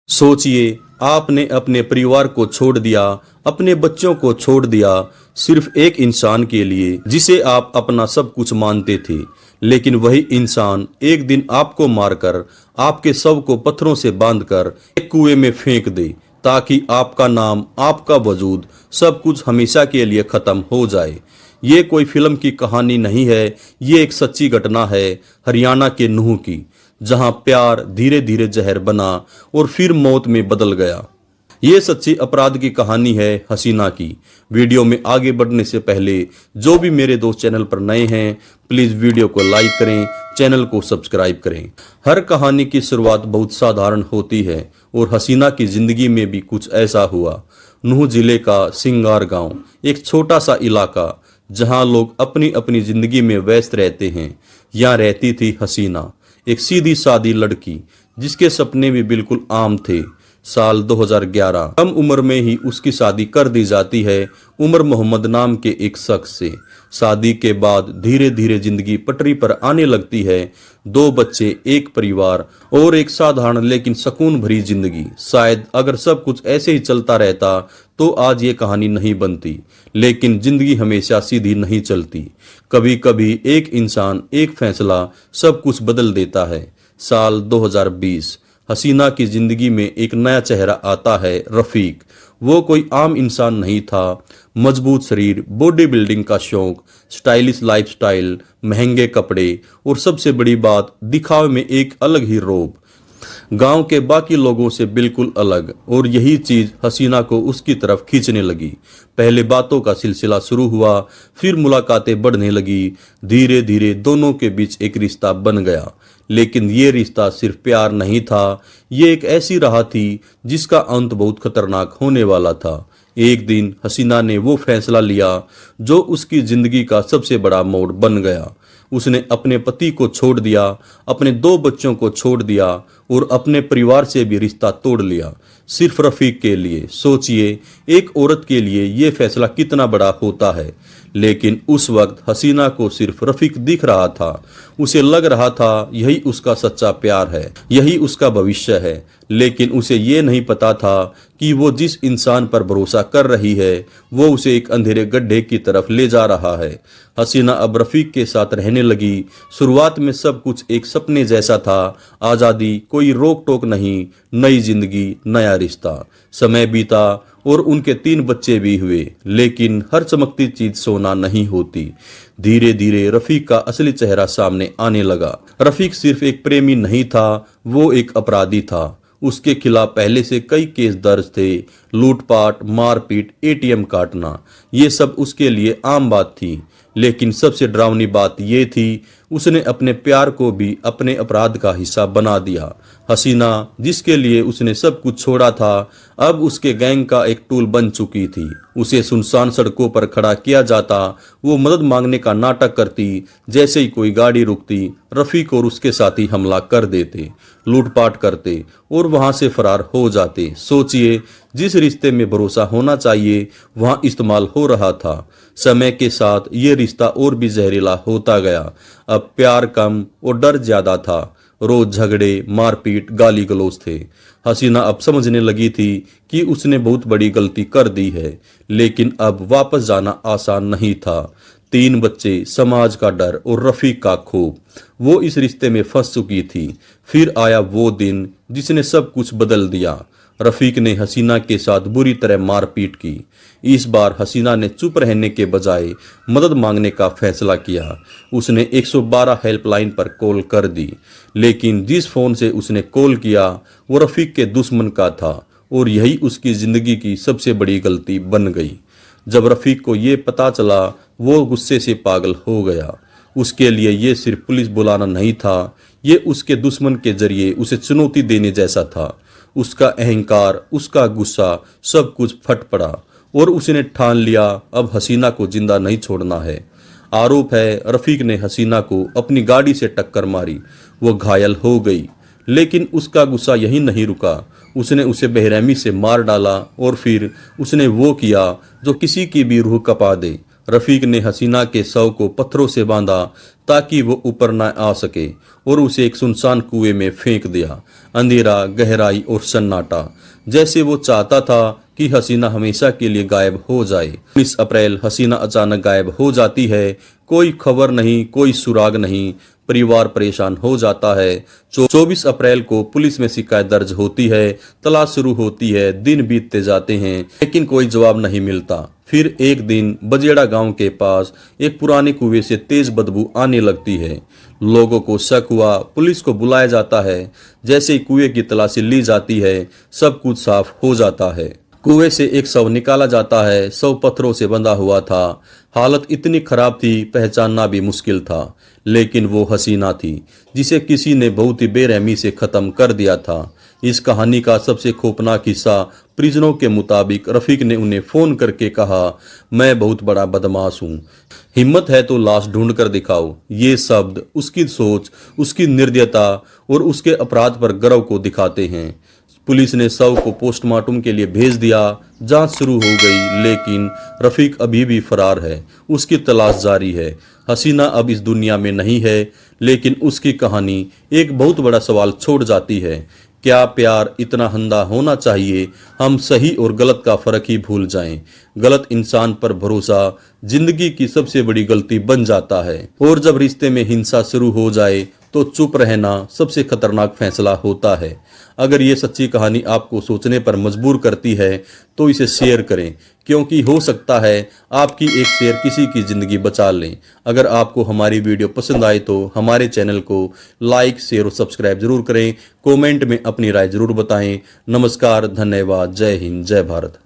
सोचिए, आपने अपने परिवार को छोड़ दिया, अपने बच्चों को छोड़ दिया, सिर्फ एक इंसान के लिए जिसे आप अपना सब कुछ मानते थे। लेकिन वही इंसान एक दिन आपको मारकर, आपके शव को पत्थरों से बांधकर एक कुएं में फेंक दे, ताकि आपका नाम, आपका वजूद, सब कुछ हमेशा के लिए खत्म हो जाए। ये कोई फिल्म की कहानी नहीं है, ये एक सच्ची घटना है हरियाणा के नूह की, जहां प्यार धीरे धीरे जहर बना और फिर मौत में बदल गया। ये सच्ची अपराध की कहानी है हसीना की। वीडियो में आगे बढ़ने से पहले जो भी मेरे दोस्त चैनल पर नए हैं, प्लीज वीडियो को लाइक करें, चैनल को सब्सक्राइब करें। हर कहानी की शुरुआत बहुत साधारण होती है और हसीना की जिंदगी में भी कुछ ऐसा हुआ। नूह जिले का सिंगार गांव, एक छोटा सा इलाका जहां लोग अपनी अपनी जिंदगी में व्यस्त रहते हैं। यहाँ रहती थी हसीना, एक सीधी सादी लड़की जिसके सपने भी बिल्कुल आम थे। साल 2011, कम उम्र में ही उसकी शादी कर दी जाती है उमर मोहम्मद नाम के एक शख्स से। शादी के बाद धीरे धीरे जिंदगी पटरी पर आने लगती है। 2 बच्चे, एक परिवार और एक साधारण लेकिन सुकून भरी जिंदगी। शायद अगर सब कुछ ऐसे ही चलता रहता तो आज ये कहानी नहीं बनती, लेकिन जिंदगी हमेशा सीधी नहीं चलती। कभी कभी एक इंसान, एक फैसला सब कुछ बदल देता है। साल 2020, हसीना की जिंदगी में एक नया चेहरा आता है, रफीक। वो कोई आम इंसान नहीं था। मजबूत शरीर, बॉडी बिल्डिंग का शौक, स्टाइलिश लाइफस्टाइल, महंगे कपड़े और सबसे बड़ी बात, दिखावे में एक अलग ही रौब। गांव के बाकी लोगों से बिल्कुल अलग, और यही चीज हसीना को उसकी तरफ खींचने लगी। पहले बातों का सिलसिला शुरू हुआ, फिर मुलाकातें बढ़ने लगी। धीरे धीरे दोनों के बीच एक रिश्ता बन गया। लेकिन ये रिश्ता सिर्फ प्यार नहीं था, ये एक ऐसी राह थी जिसका अंत बहुत खतरनाक होने वाला था। एक दिन हसीना ने वो फैसला लिया जो उसकी जिंदगी का सबसे बड़ा मोड़ बन गया। उसने अपने पति को छोड़ दिया, अपने 2 बच्चों को छोड़ दिया और अपने परिवार से भी रिश्ता तोड़ लिया, सिर्फ रफीक के लिए। सोचिए, एक औरत के लिए ये फैसला कितना बड़ा होता है। लेकिन उस वक्त हसीना को सिर्फ रफीक दिख रहा था। उसे लग रहा था यही उसका सच्चा प्यार है, यही उसका भविष्य है। लेकिन उसे ये नहीं पता था कि वो जिस इंसान पर भरोसा कर रही है वो उसे एक अंधेरे गड्ढे की तरफ ले जा रहा है। हसीना अब रफीक के साथ रहने लगी। शुरुआत में सब कुछ एक सपने जैसा था, आज़ादी, कोई रोक टोक नहीं, नई जिंदगी, नया रिश्ता। समय बीता और उनके 3 बच्चे भी हुए। लेकिन हर चमकती चीज सोना नहीं होती। धीरे धीरे रफीक का असली चेहरा सामने आने लगा। रफीक सिर्फ एक प्रेमी नहीं था, वो एक अपराधी था। उसके खिलाफ पहले से कई केस दर्ज थे। लूटपाट, मारपीट, एटीएम काटना, ये सब उसके लिए आम बात थी। लेकिन सबसे डरावनी बात यह थी, उसने अपने प्यार को भी अपने अपराध का हिस्सा बना दिया। हसीना, जिसके लिए उसने सब कुछ छोड़ा था, अब उसके गैंग का एक टूल बन चुकी थी। उसे सुनसान सड़कों पर खड़ा किया जाता, वो मदद मांगने का नाटक करती। जैसे ही कोई गाड़ी रुकती, रफीक और उसके साथी हमला कर देते, लूटपाट करते और वहां से फरार हो जाते। सोचिए, जिस रिश्ते में भरोसा होना चाहिए वहां इस्तेमाल हो रहा था। समय के साथ ये रिश्ता और भी जहरीला होता गया। अब प्यार कम और डर ज्यादा था। रोज झगड़े, मारपीट, गाली गलौज थे। हसीना अब समझने लगी थी कि उसने बहुत बड़ी गलती कर दी है। लेकिन अब वापस जाना आसान नहीं था। 3 बच्चे, समाज का डर और रफीक का खौफ, वो इस रिश्ते में फंस चुकी थी। फिर आया वो दिन जिसने सब कुछ बदल दिया। रफीक ने हसीना के साथ बुरी तरह मारपीट की। इस बार हसीना ने चुप रहने के बजाय मदद मांगने का फैसला किया। उसने 112 हेल्पलाइन पर कॉल कर दी। लेकिन जिस फोन से उसने कॉल किया वो रफीक के दुश्मन का था, और यही उसकी जिंदगी की सबसे बड़ी गलती बन गई। जब रफीक को ये पता चला, वो गुस्से से पागल हो गया। उसके लिए ये सिर्फ पुलिस बुलाना नहीं था, ये उसके दुश्मन के जरिए उसे चुनौती देने जैसा था। उसका अहंकार, उसका गुस्सा, सब कुछ फट पड़ा और उसने ठान लिया अब हसीना को जिंदा नहीं छोड़ना है। आरोप है, रफीक ने हसीना को अपनी गाड़ी से टक्कर मारी। वो घायल हो गई। लेकिन उसका गुस्सा यहीं नहीं रुका। उसने उसे बेरहमी से मार डाला और फिर उसने वो किया जो किसी की भी रूह कपा दे। रफीक ने हसीना के शव को पत्थरों से बांधा ताकि वो ऊपर न आ सके और उसे एक सुनसान कुएं में फेंक दिया। अंधेरा, गहराई और सन्नाटा, जैसे वो चाहता था कि हसीना हमेशा के लिए गायब हो जाए। 19 अप्रैल हसीना अचानक गायब हो जाती है। कोई खबर नहीं, कोई सुराग नहीं। परिवार परेशान हो जाता है। 24 अप्रैल को पुलिस में शिकायत दर्ज होती है। तलाश शुरू होती है। दिन बीतते जाते हैं लेकिन कोई जवाब नहीं मिलता। फिर एक दिन बजेड़ा गांव के पास एक पुराने कुएं से तेज बदबू आने लगती है। लोगों को शक हुआ। पुलिस को बुलाया जाता है। जैसे ही कुएं की तलाशी ली जाती है, सब कुछ साफ हो जाता है। कुएं से एक शव निकाला जाता है। शव पत्थरों से बंधा हुआ था। हालत इतनी खराब थी, पहचानना भी मुश्किल था। लेकिन वो हसीना थी जिसे किसी ने बहुत ही बेरहमी से खत्म कर दिया था। इस कहानी का सबसे खौफनाक हिस्सा, परिजनों के मुताबिक रफीक ने उन्हें फोन करके कहा, मैं बहुत बड़ा बदमाश हूँ, हिम्मत है तो लाश ढूंढ कर दिखाओ। ये शब्द उसकी सोच, उसकी निर्दयता और उसके अपराध पर गर्व को दिखाते हैं। पुलिस ने शव को पोस्टमार्टम के लिए भेज दिया। जांच शुरू हो गई लेकिन रफीक अभी भी फरार है। उसकी तलाश जारी है। हसीना अब इस दुनिया में नहीं है लेकिन उसकी कहानी एक बहुत बड़ा सवाल छोड़ जाती है। क्या प्यार इतना अंधा होना चाहिए हम सही और गलत का फर्क ही भूल जाएं? गलत इंसान पर भरोसा जिंदगी की सबसे बड़ी गलती बन जाता है और जब रिश्ते में हिंसा शुरू हो जाए तो चुप रहना सबसे खतरनाक फैसला होता है। अगर ये सच्ची कहानी आपको सोचने पर मजबूर करती है तो इसे शेयर करें, क्योंकि हो सकता है आपकी एक शेयर किसी की जिंदगी बचा लें। अगर आपको हमारी वीडियो पसंद आए तो हमारे चैनल को लाइक, शेयर और सब्सक्राइब जरूर करें। कमेंट में अपनी राय जरूर बताएं। नमस्कार, धन्यवाद, जय हिंद, जय भारत।